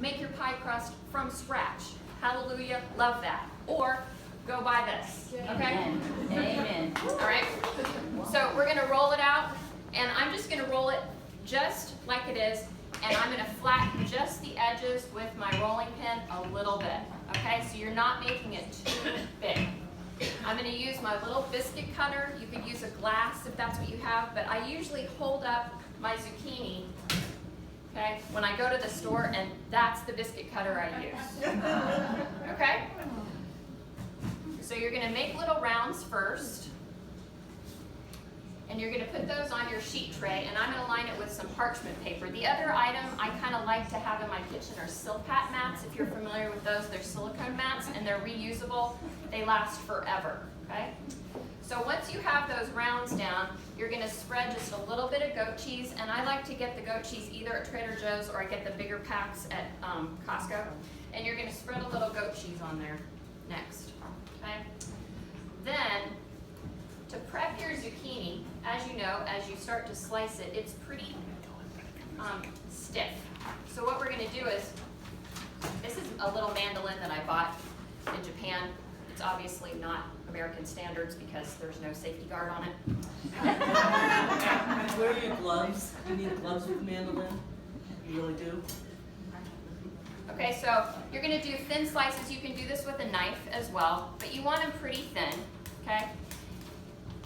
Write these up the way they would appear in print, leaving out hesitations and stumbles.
make your pie crust from scratch. Hallelujah, love that. Or go buy this, okay? Amen. All right, so we're gonna roll it out, and I'm just gonna roll it just like it is, and I'm gonna flatten just the edges with my rolling pin a little bit, okay? So you're not making it too big. I'm gonna use my little biscuit cutter. You could use a glass if that's what you have, but I usually hold up my zucchini, okay, when I go to the store, and that's the biscuit cutter I use, okay? So you're going to make little rounds first, and you're going to put those on your sheet tray, and I'm going to line it with some parchment paper. The other item I kind of like to have in my kitchen are Silpat mats. If you're familiar with those, they're silicone mats, and they're reusable. They last forever, okay? So once you have those rounds down, you're going to spread just a little bit of goat cheese, and I like to get the goat cheese either at Trader Joe's or I get the bigger packs at Costco, and you're going to spread a little goat cheese on there next. Okay. Then, to prep your zucchini, as you know, as you start to slice it, it's pretty stiff. So what we're going to do is, this is a little mandolin that I bought in Japan. It's obviously not American standards because there's no safety guard on it. Where are your gloves? You need gloves with mandolin? You really do? Okay, so you're going to do thin slices. You can do this with a knife as well, but you want them pretty thin, okay?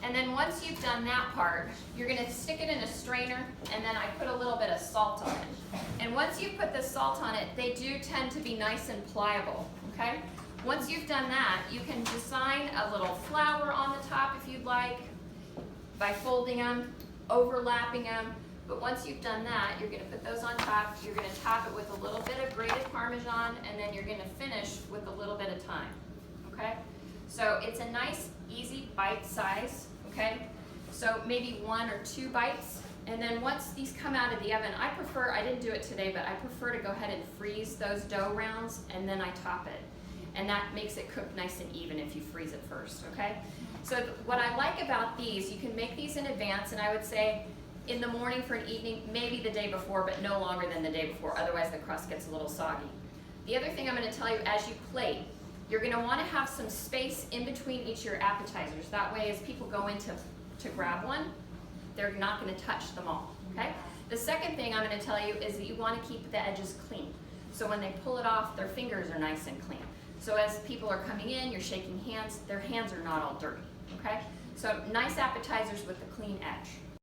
And then once you've done that part, you're going to stick it in a strainer, and then I put a little bit of salt on it. And once you put the salt on it, they do tend to be nice and pliable, okay? Once you've done that, you can design a little flower on the top if you'd like by folding them, overlapping them. But once you've done that, you're going to put those on top. You're going to top it with a little bit of grated Parmesan, and then you're going to finish with a little bit of thyme, okay? So it's a nice, easy bite size, okay? So maybe 1 or 2 bites, and then once these come out of the oven, I didn't do it today, but I prefer to go ahead and freeze those dough rounds, and then I top it. And that makes it cook nice and even if you freeze it first, okay? So what I like about these, you can make these in advance, and I would say in the morning for an evening, maybe the day before, but no longer than the day before, otherwise the crust gets a little soggy. The other thing I'm going to tell you, as you plate, you're going to want to have some space in between each of your appetizers. That way, as people go in to grab one, they're not going to touch them all, okay? The second thing I'm going to tell you is that you want to keep the edges clean. So when they pull it off, their fingers are nice and clean. So as people are coming in, you're shaking hands, their hands are not all dirty, okay? So nice appetizers with the clean edge.